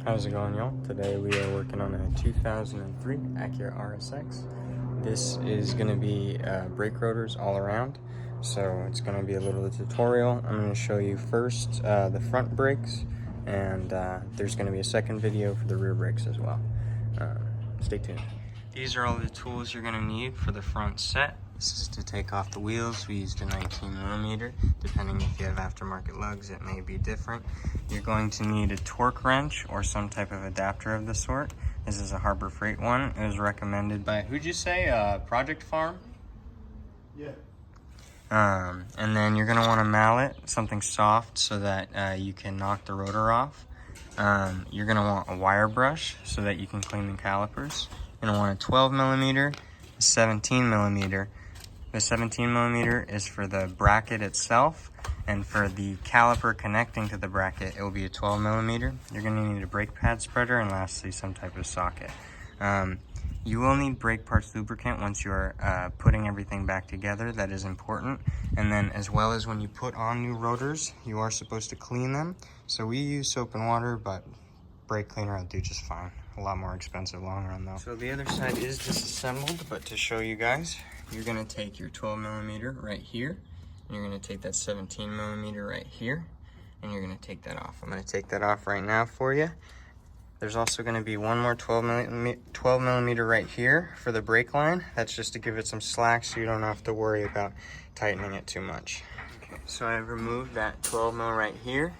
How's it going, y'all? Today we are working on a 2003 Acura RSX. This is going to be brake rotors all around, so it's going to be a little tutorial. I'm going to show you first the front brakes, and there's going to be a second video for the rear brakes as well. Stay tuned. These are all the tools you're going to need for the front set. This is to take off the wheels. We used a 19mm. Depending if you have aftermarket lugs, it may be different. You're going to need a torque wrench or some type of adapter of the sort. This is a Harbor Freight one. It was recommended by, who'd you say, Project Farm? Yeah. And then you're going to want a mallet, something soft so that you can knock the rotor off. You're going to want a wire brush so that you can clean the calipers. You're going to want a 12mm, a 17mm. The 17mm is for the bracket itself, and for the caliper connecting to the bracket, it will be a 12mm. You're going to need a brake pad spreader, and lastly, some type of socket. You will need brake parts lubricant once you are putting everything back together. That is important. And then as well as when you put on new rotors, you are supposed to clean them. So we use soap and water, but brake cleaner will do just fine. A lot more expensive long run though. So the other side is disassembled, but to show you guys, you're gonna take your 12mm right here, and you're gonna take that 17mm right here, and you're gonna take that off. I'm gonna take that off right now for you. There's also gonna be one more 12mm right here for the brake line. That's just to give it some slack so you don't have to worry about tightening it too much. Okay, so I've removed that 12mm right here,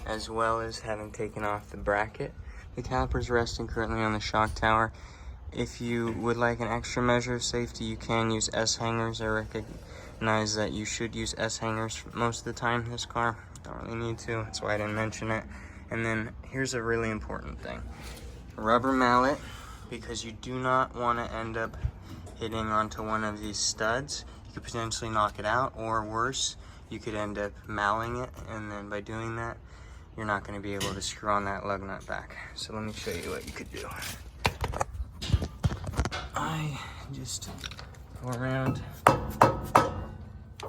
as well as having taken off the bracket. The caliper's resting currently on the shock tower. If you would like an extra measure of safety, you can use S-hangers. I recognize that you should use S-hangers most of the time in this car. Don't really need to, that's why I didn't mention it. And then here's a really important thing. Rubber mallet, because you do not want to end up hitting onto one of these studs. You could potentially knock it out, or worse, you could end up malling it, and then by doing that, you're not going to be able to screw on that lug nut back. So let me show you what you could do. I just go around,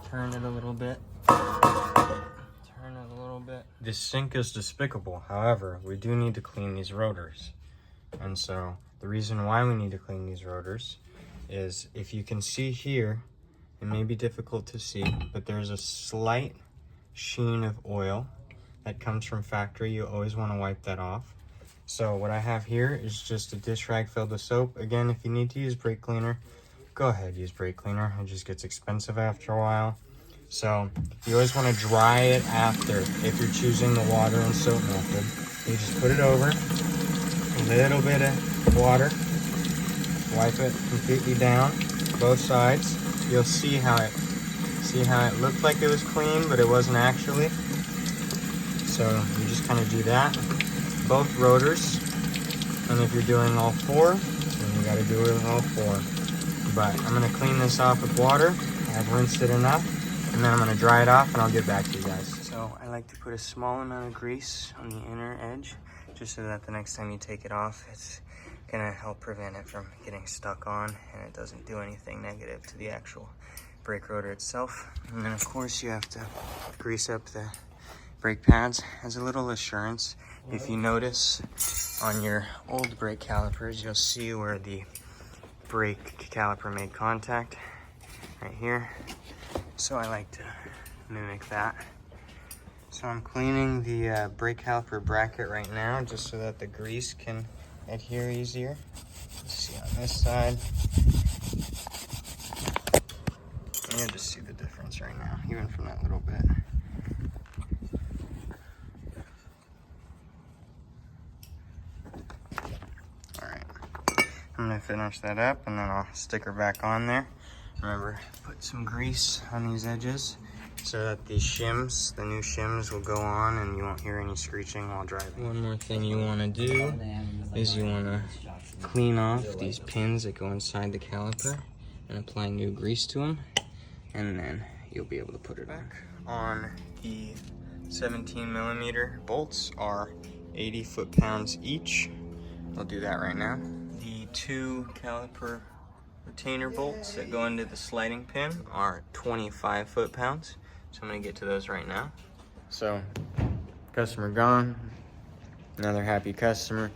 turn it a little bit, turn it a little bit. This sink is despicable. However, we do need to clean these rotors. And so the reason why we need to clean these rotors is, if you can see here, it may be difficult to see, but there's a slight sheen of oil that comes from factory. You always want to wipe that off. So what I have here is just a dish rag filled with soap. Again, if you need to use brake cleaner, go ahead, use brake cleaner. It just gets expensive after a while. So you always want to dry it after. If you're choosing the water and soap method, you just put it over, a little bit of water, wipe it completely down, both sides. You'll see how it looked like it was clean, but it wasn't actually. So you just kind of do that, both rotors, and if you're doing all four, then you got to do it with all four. But I'm going to clean this off with water. I've rinsed it enough, and then I'm going to dry it off, and I'll get back to you guys. So I like to put a small amount of grease on the inner edge, just so that the next time you take it off, it's going to help prevent it from getting stuck on, and it doesn't do anything negative to the actual brake rotor itself. And then of course you have to grease up the brake pads as a little assurance. If you notice on your old brake calipers, you'll see where the brake caliper made contact right here. So I like to mimic that. So I'm cleaning the brake caliper bracket right now, just so that the grease can adhere easier. Let's see on this side. You'll just see the difference right now, even from that little bit. I'm gonna finish that up, and then I'll stick her back on there. Remember, put some grease on these edges so that the shims, the new shims, will go on and you won't hear any screeching while driving. One more thing you wanna do is you wanna clean off these pins that go inside the caliper and apply new grease to them, and then you'll be able to put it back on. The 17mm bolts are 80 foot-pounds each. I'll do that right now. The two caliper retainer bolts that go into the sliding pin are 25 foot-pounds. So I'm gonna get to those right now. So, customer gone, another happy customer.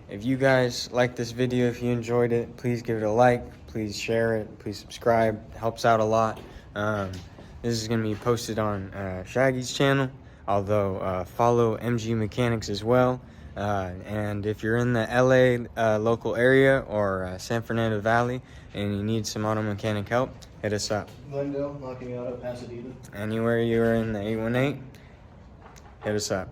If you guys like this video, if you enjoyed it, please give it a like, please share it, please subscribe. It helps out a lot. This is going to be posted on Shaggy's channel, although follow MG Mechanics as well. And if you're in the LA local area or San Fernando Valley and you need some auto mechanic help, hit us up. Glendale, knocking out of Pasadena. Anywhere you're in the 818, hit us up.